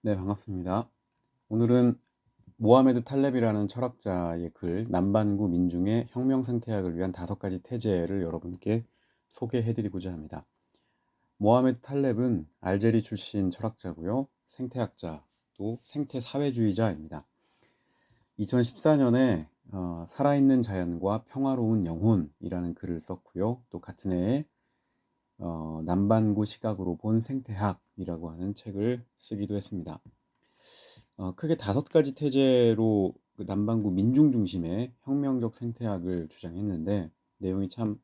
네, 반갑습니다. 오늘은 모하메드 탈렙이라는 철학자의 글 남반구 민중의 혁명 생태학을 위한 5가지 태제를 여러분께 소개해 드리고자 합니다. 모하메드 탈렙은 알제리 출신 철학자고요. 생태학자 또 생태사회주의자입니다. 2014년에 살아있는 자연과 평화로운 영혼이라는 글을 썼고요. 또 같은 해에 남반구 시각으로 본 생태학이라고 하는 책을 쓰기도 했습니다. 크게 5가지 태제로 그 남반구 민중 중심의 혁명적 생태학을 주장했는데 내용이 참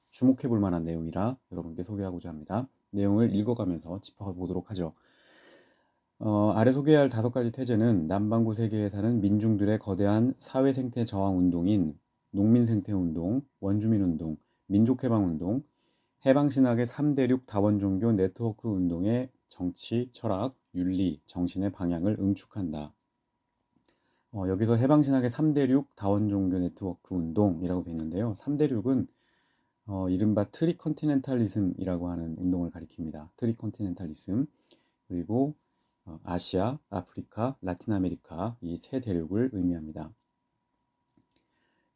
주목해 볼 만한 내용이라 여러분께 소개하고자 합니다. 내용을 읽어가면서 짚어보도록 하죠. 아래 소개할 5가지 태제는 남반구 세계에 사는 민중들의 거대한 사회 생태 저항 운동인 농민 생태 운동, 원주민 운동, 민족해방 운동, 해방신학의 3대륙 다원종교 네트워크 운동의 정치, 철학, 윤리, 정신의 방향을 응축한다. 여기서 해방신학의 3대륙 다원종교 네트워크 운동이라고 되어 있는데요. 3대륙은 이른바 트리컨티넨탈리즘이라고 하는 운동을 가리킵니다. 트리컨티넨탈리즘. 그리고 아시아, 아프리카, 라틴 아메리카 이 3대륙을 의미합니다.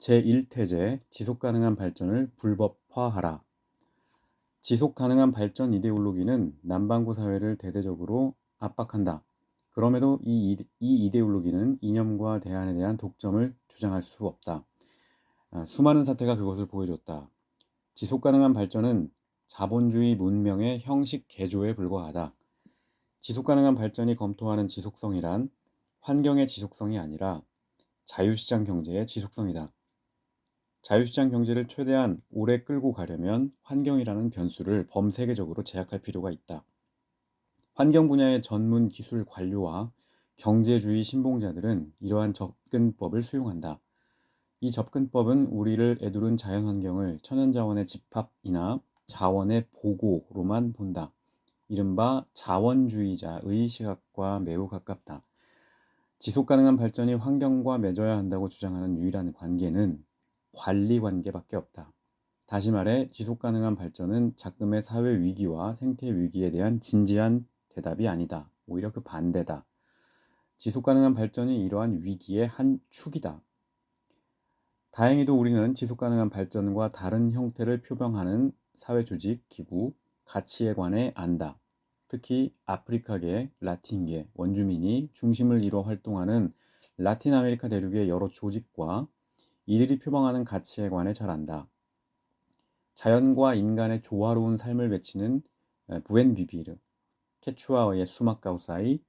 제1태제 지속가능한 발전을 불법화하라. 지속가능한 발전 이데올로기는 남반구 사회를 대대적으로 압박한다. 그럼에도 이 이데올로기는 이념과 대안에 대한 독점을 주장할 수 없다. 수많은 사태가 그것을 보여줬다. 지속가능한 발전은 자본주의 문명의 형식 개조에 불과하다. 지속가능한 발전이 검토하는 지속성이란 환경의 지속성이 아니라 자유시장 경제의 지속성이다. 자유시장 경제를 최대한 오래 끌고 가려면 환경이라는 변수를 범세계적으로 제약할 필요가 있다. 환경 분야의 전문 기술 관료와 경제주의 신봉자들은 이러한 접근법을 수용한다. 이 접근법은 우리를 애두른 자연환경을 천연자원의 집합이나 자원의 보고로만 본다. 이른바 자원주의자의 시각과 매우 가깝다. 지속가능한 발전이 환경과 맺어야 한다고 주장하는 유일한 관계는 관리 관계밖에 없다. 다시 말해 지속가능한 발전은 작금의 사회 위기와 생태 위기에 대한 진지한 대답이 아니다. 오히려 그 반대다. 지속가능한 발전이 이러한 위기의 한 축이다. 다행히도 우리는 지속가능한 발전과 다른 형태를 표방하는 사회조직, 기구, 가치에 관해 안다. 특히 아프리카계, 라틴계, 원주민이 중심을 이뤄 활동하는 라틴 아메리카 대륙의 여러 조직과 이들이 표방하는 가치에 관해 잘 안다. 자연과 인간의 조화로운 삶을 외치는 부엔비비르, 케추아어의 수마카우사이,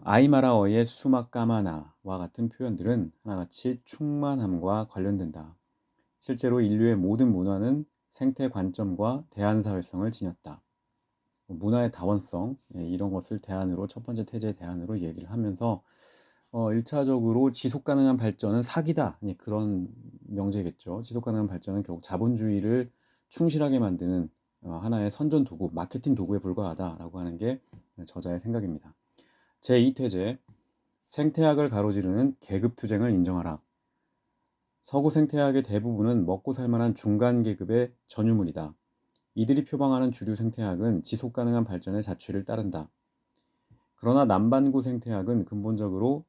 아이마라어의 수마까마나와 같은 표현들은 하나같이 충만함과 관련된다. 실제로 인류의 모든 문화는 생태 관점과 대안 사회성을 지녔다. 문화의 다원성 이런 것을 대안으로 첫 번째 태제의 대안으로 얘기를 하면서 1차적으로 지속 가능한 발전은 사기다. 그런 명제겠죠. 지속 가능한 발전은 결국 자본주의를 충실하게 만드는 하나의 선전 도구, 마케팅 도구에 불과하다라고 하는 게 저자의 생각입니다. 제2태제 생태학을 가로지르는 계급투쟁을 인정하라. 서구 생태학의 대부분은 먹고 살만한 중간 계급의 전유물이다. 이들이 표방하는 주류 생태학은 지속 가능한 발전의 자취를 따른다. 그러나 남반구 생태학은 근본적으로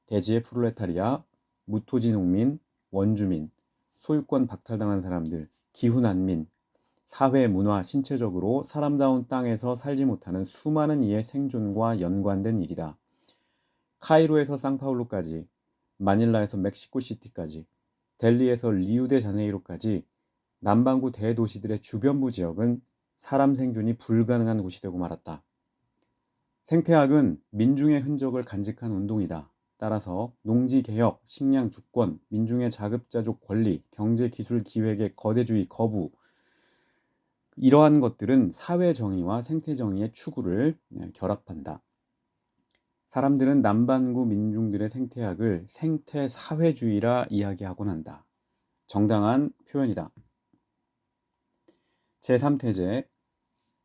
대지의 프롤레타리아, 무토지 농민, 원주민, 소유권 박탈당한 사람들, 기후 난민, 사회, 문화, 신체적으로 사람다운 땅에서 살지 못하는 수많은 이의 생존과 연관된 일이다. 카이로에서 상파울루까지, 마닐라에서 멕시코시티까지, 델리에서 리우데자네이로까지 남반구 대도시들의 주변부 지역은 사람 생존이 불가능한 곳이 되고 말았다. 생태학은 민중의 흔적을 간직한 운동이다. 따라서 농지개혁, 식량 주권, 민중의 자급자족 권리, 경제기술 기획의 거대주의 거부 이러한 것들은 사회정의와 생태정의의 추구를 결합한다. 사람들은 남반구 민중들의 생태학을 생태사회주의라 이야기하곤 한다. 정당한 표현이다. 제3태제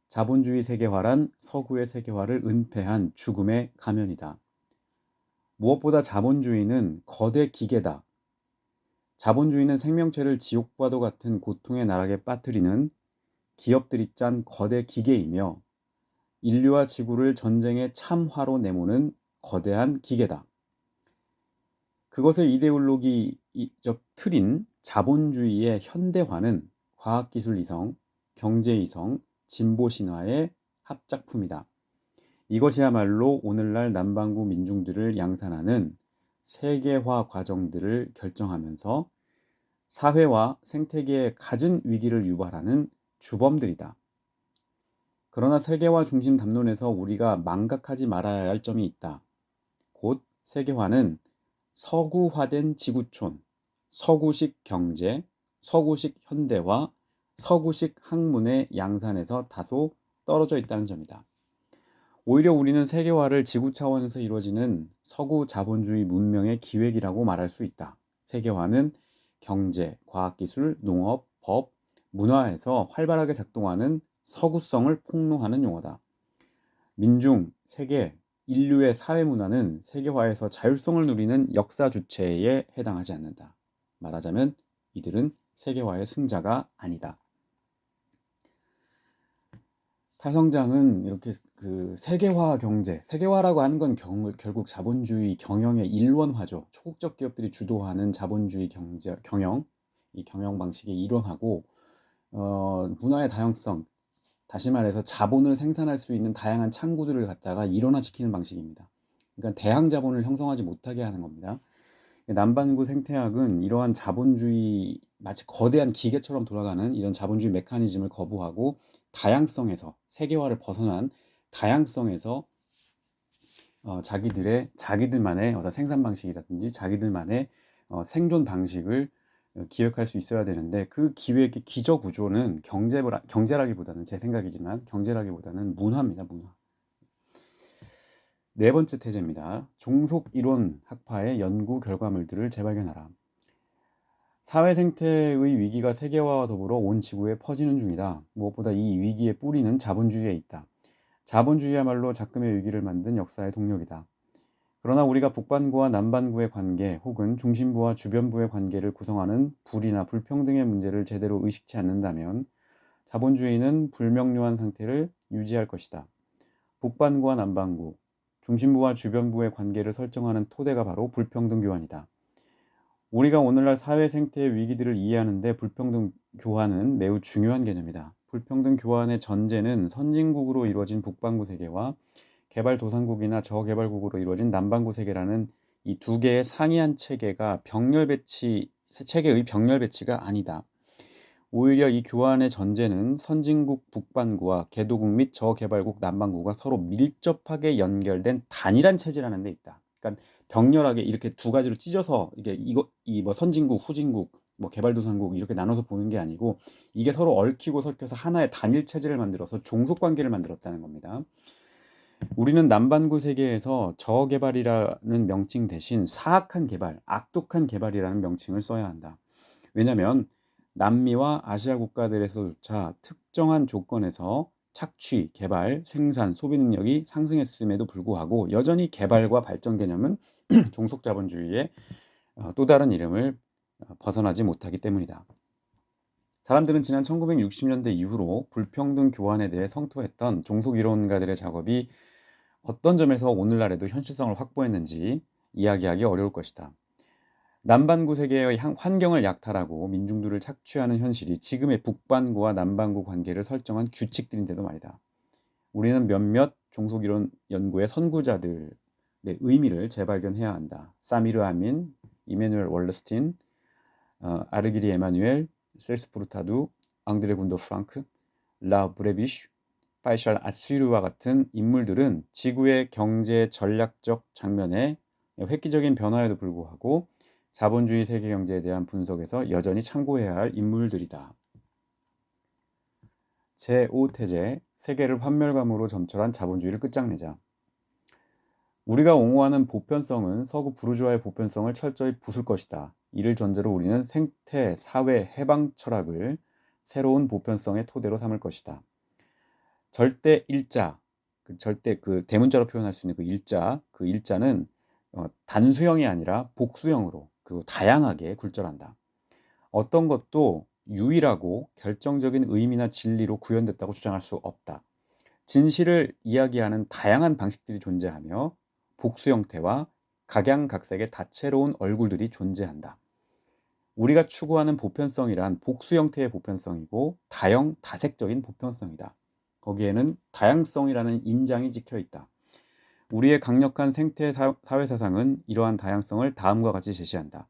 자본주의 세계화란 서구의 세계화를 은폐한 죽음의 가면이다. 무엇보다 자본주의는 거대 기계다. 자본주의는 생명체를 지옥과도 같은 고통의 나락에 빠뜨리는 기업들이 짠 거대 기계이며 인류와 지구를 전쟁의 참화로 내모는 거대한 기계다. 그것의 이데올로기적 틀인 자본주의의 현대화는 과학기술 이성, 경제 이성, 진보 신화의 합작품이다. 이것이야말로 오늘날 남반구 민중들을 양산하는 세계화 과정들을 결정하면서 사회와 생태계에 갖은 위기를 유발하는 주범들이다. 그러나 세계화 중심 담론에서 우리가 망각하지 말아야 할 점이 있다. 곧 세계화는 서구화된 지구촌, 서구식 경제, 서구식 현대화, 서구식 학문의 양산에서 다소 떨어져 있다는 점이다. 오히려 우리는 세계화를 지구 차원에서 이루어지는 서구 자본주의 문명의 기획이라고 말할 수 있다. 세계화는 경제, 과학기술, 농업, 법, 문화에서 활발하게 작동하는 서구성을 폭로하는 용어다. 민중, 세계, 인류의 사회문화는 세계화에서 자율성을 누리는 역사 주체에 해당하지 않는다. 말하자면 이들은 세계화의 승자가 아니다. 탈성장은 이렇게 그 세계화 경제, 세계화라고 하는 건 결국 자본주의 경영의 일원화죠. 초국적 기업들이 주도하는 자본주의 경영, 이 경영 방식의 일원화고, 문화의 다양성, 다시 말해서 자본을 생산할 수 있는 다양한 창구들을 갖다가 일원화시키는 방식입니다. 그러니까 대항 자본을 형성하지 못하게 하는 겁니다. 남반구 생태학은 이러한 자본주의, 마치 거대한 기계처럼 돌아가는 이런 자본주의 메커니즘을 거부하고 다양성에서, 세계화를 벗어난 다양성에서 자기들만의 어떤 생산 방식이라든지 자기들만의 생존 방식을 기획할 수 있어야 되는데, 그 기획의 기저 구조는 경제라기보다는, 제 생각이지만 경제라기보다는 문화입니다. 문화. 네 번째 태제입니다. 종속 이론 학파의 연구 결과물들을 재발견하라. 사회 생태의 위기가 세계화와 더불어 온 지구에 퍼지는 중이다. 무엇보다 이 위기의 뿌리는 자본주의에 있다. 자본주의야말로 작금의 위기를 만든 역사의 동력이다. 그러나 우리가 북반구와 남반구의 관계 혹은 중심부와 주변부의 관계를 구성하는 불이나 불평등의 문제를 제대로 의식치 않는다면 자본주의는 불명료한 상태를 유지할 것이다. 북반구와 남반구, 중심부와 주변부의 관계를 설정하는 토대가 바로 불평등 교환이다. 우리가 오늘날 사회 생태의 위기들을 이해하는 데 불평등 교환은 매우 중요한 개념이다. 불평등 교환의 전제는 선진국으로 이루어진 북반구 세계와 개발도상국이나 저개발국으로 이루어진 남반구 세계라는 이 두 개의 상이한 체계의 병렬 배치가 아니다. 오히려 이 교환의 전제는 선진국 북반구와 개도국 및 저개발국 남반구가 서로 밀접하게 연결된 단일한 체제라는 데 있다. 그러니까 벽렬하게 이렇게 두 가지로 찢어서 뭐 선진국, 후진국, 뭐 개발도상국 이렇게 나눠서 보는 게 아니고, 이게 서로 얽히고 설켜서 하나의 단일 체제를 만들어서 종속 관계를 만들었다는 겁니다. 우리는 남반구 세계에서 저개발이라는 명칭 대신 사악한 개발, 악독한 개발이라는 명칭을 써야 한다. 왜냐하면 남미와 아시아 국가들에서조차 특정한 조건에서 착취, 개발, 생산, 소비 능력이 상승했음에도 불구하고 여전히 개발과 발전 개념은 종속 자본주의의 또 다른 이름을 벗어나지 못하기 때문이다. 사람들은 지난 1960년대 이후로 불평등 교환에 대해 성토했던 종속 이론가들의 작업이 어떤 점에서 오늘날에도 현실성을 확보했는지 이야기하기 어려울 것이다. 남반구 세계의 환경을 약탈하고 민중들을 착취하는 현실이 지금의 북반구와 남반구 관계를 설정한 규칙들인데도 말이다. 우리는 몇몇 종속이론 연구의 선구자들의 의미를 재발견해야 한다. 사미르 아민, 이메누엘 월러스틴, 아르기리 에마누엘, 셀스 프루타두, 앙드레 군도 프랑크, 라 브레비슈, 파이샬 아스리와 같은 인물들은 지구의 경제 전략적 장면에 획기적인 변화에도 불구하고 자본주의 세계 경제에 대한 분석에서 여전히 참고해야 할 인물들이다. 제5태제, 세계를 환멸감으로 점철한 자본주의를 끝장내자. 우리가 옹호하는 보편성은 서구 부르주아의 보편성을 철저히 부술 것이다. 이를 전제로 우리는 생태, 사회, 해방 철학을 새로운 보편성의 토대로 삼을 것이다. 절대 일자, 그 대문자로 표현할 수 있는 그 일자는 단수형이 아니라 복수형으로 그리고 다양하게 굴절한다. 어떤 것도 유일하고 결정적인 의미나 진리로 구현됐다고 주장할 수 없다. 진실을 이야기하는 다양한 방식들이 존재하며 복수 형태와 각양각색의 다채로운 얼굴들이 존재한다. 우리가 추구하는 보편성이란 복수 형태의 보편성이고 다형, 다색적인 보편성이다. 거기에는 다양성이라는 인장이 찍혀 있다. 우리의 강력한 생태 사회 사상은 이러한 다양성을 다음과 같이 제시한다.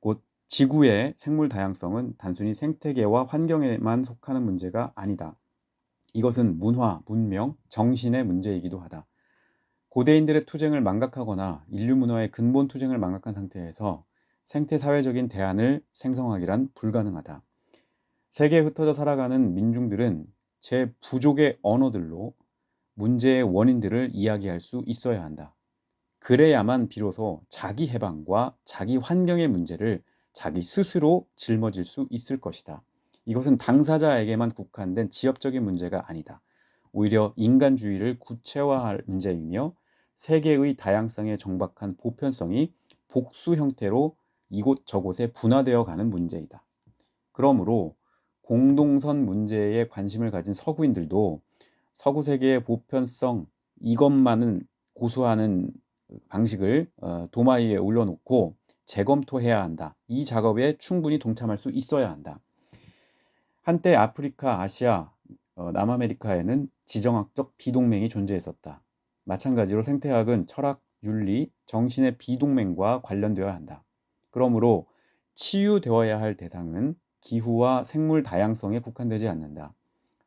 곧 지구의 생물 다양성은 단순히 생태계와 환경에만 속하는 문제가 아니다. 이것은 문화, 문명, 정신의 문제이기도 하다. 고대인들의 투쟁을 망각하거나 인류 문화의 근본 투쟁을 망각한 상태에서 생태 사회적인 대안을 생성하기란 불가능하다. 세계에 흩어져 살아가는 민중들은 제 부족의 언어들로 문제의 원인들을 이야기할 수 있어야 한다. 그래야만 비로소 자기 해방과 자기 환경의 문제를 자기 스스로 짊어질 수 있을 것이다. 이것은 당사자에게만 국한된 지엽적인 문제가 아니다. 오히려 인간주의를 구체화할 문제이며 세계의 다양성에 정박한 보편성이 복수 형태로 이곳저곳에 분화되어 가는 문제이다. 그러므로 공동선 문제에 관심을 가진 서구인들도 서구 세계의 보편성 이것만은 고수하는 방식을 도마 위에 올려놓고 재검토해야 한다. 이 작업에 충분히 동참할 수 있어야 한다. 한때 아프리카, 아시아, 남아메리카에는 지정학적 비동맹이 존재했었다. 마찬가지로 생태학은 철학, 윤리, 정신의 비동맹과 관련되어야 한다. 그러므로 치유되어야 할 대상은 기후와 생물 다양성에 국한되지 않는다.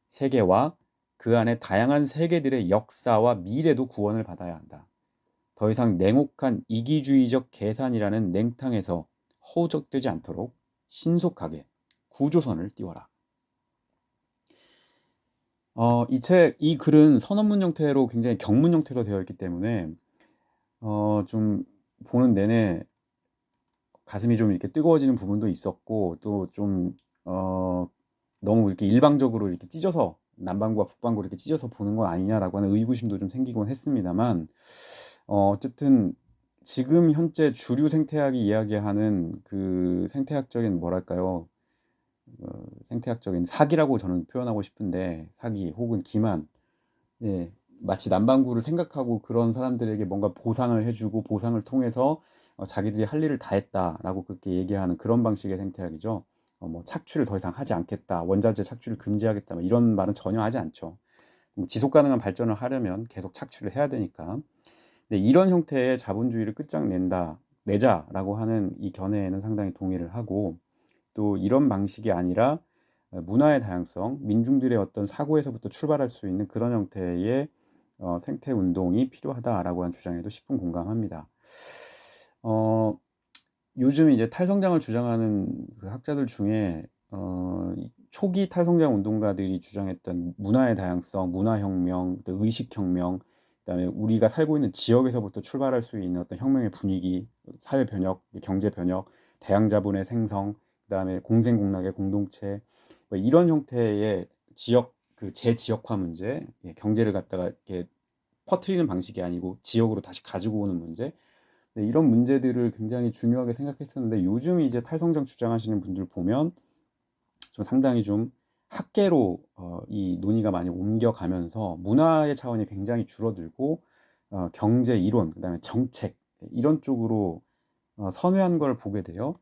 세계와 그 안에 다양한 세계들의 역사와 미래도 구원을 받아야 한다. 더 이상 냉혹한 이기주의적 계산이라는 냉탕에서 허우적대지 않도록 신속하게 구조선을 띄워라. 이 글은 선언문 형태로 굉장히 경문 형태로 되어 있기 때문에 좀 보는 내내 가슴이 좀 이렇게 뜨거워지는 부분도 있었고 또 좀 너무 이렇게 일방적으로 이렇게 찢어서 남반구와 북반구 이렇게 찢어서 보는 건 아니냐라고 하는 의구심도 좀 생기곤 했습니다만 어쨌든 지금 현재 주류 생태학이 이야기하는 그 생태학적인 뭐랄까요? 생태학적인 사기라고 저는 표현하고 싶은데 사기 혹은 기만 예, 마치 남반구를 생각하고 그런 사람들에게 뭔가 보상을 해주고 보상을 통해서 자기들이 할 일을 다 했다라고 그렇게 얘기하는 그런 방식의 생태학이죠. 뭐 착취를 더 이상 하지 않겠다, 원자재 착취를 금지하겠다, 뭐 이런 말은 전혀 하지 않죠. 지속 가능한 발전을 하려면 계속 착취를 해야 되니까. 근데 이런 형태의 자본주의를 내자라고 하는 이 견해에는 상당히 동의를 하고 또 이런 방식이 아니라 문화의 다양성, 민중들의 어떤 사고에서부터 출발할 수 있는 그런 형태의 생태 운동이 필요하다라고 한 주장에도 십분 공감합니다. 요즘 이제 탈성장을 주장하는 그 학자들 중에 초기 탈성장 운동가들이 주장했던 문화의 다양성, 문화혁명, 또 의식혁명, 그다음에 우리가 살고 있는 지역에서부터 출발할 수 있는 어떤 혁명의 분위기, 사회 변혁, 경제 변혁, 대양자본의 생성, 그다음에 공생공락의 공동체, 뭐 이런 형태의 지역 그 재지역화 문제, 경제를 갖다가 이렇게 퍼뜨리는 방식이 아니고 지역으로 다시 가지고 오는 문제, 네, 이런 문제들을 굉장히 중요하게 생각했었는데 요즘 이제 탈성장 주장하시는 분들 보면 좀 상당히 좀 학계로 이 논의가 많이 옮겨가면서 문화의 차원이 굉장히 줄어들고 경제 이론, 그다음에 정책 이런 쪽으로 선회한 걸 보게 돼요.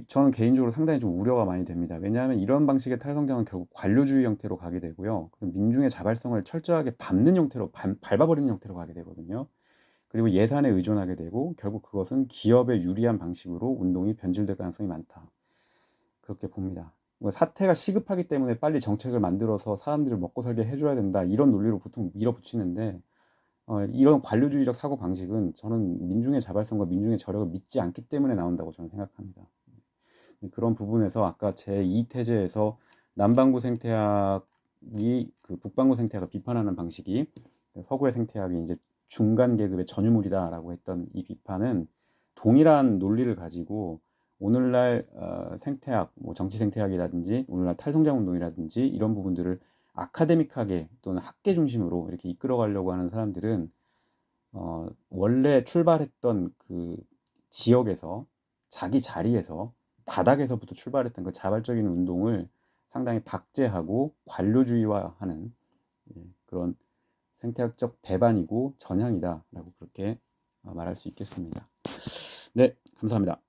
저는 개인적으로 상당히 좀 우려가 많이 됩니다. 왜냐하면 이런 방식의 탈성장은 결국 관료주의 형태로 가게 되고요. 민중의 자발성을 철저하게 밟는 형태로 밟아버리는 형태로 가게 되거든요. 그리고 예산에 의존하게 되고 결국 그것은 기업에 유리한 방식으로 운동이 변질될 가능성이 많다. 그렇게 봅니다. 뭐 사태가 시급하기 때문에 빨리 정책을 만들어서 사람들을 먹고 살게 해줘야 된다. 이런 논리로 보통 밀어붙이는데 이런 관료주의적 사고 방식은 저는 민중의 자발성과 민중의 저력을 믿지 않기 때문에 나온다고 저는 생각합니다. 그런 부분에서 아까 제 2태제에서 남반구 생태학이 그 북반구 생태학을 비판하는 방식이 서구의 생태학이 이제 중간 계급의 전유물이다라고 했던 이 비판은 동일한 논리를 가지고 오늘날 생태학, 뭐 정치 생태학이라든지 오늘날 탈성장 운동이라든지 이런 부분들을 아카데믹하게 또는 학계 중심으로 이렇게 이끌어 가려고 하는 사람들은 원래 출발했던 그 지역에서 자기 자리에서 바닥에서부터 출발했던 그 자발적인 운동을 상당히 박제하고 관료주의화하는 그런 생태학적 배반이고 전향이다라고 그렇게 말할 수 있겠습니다. 네, 감사합니다.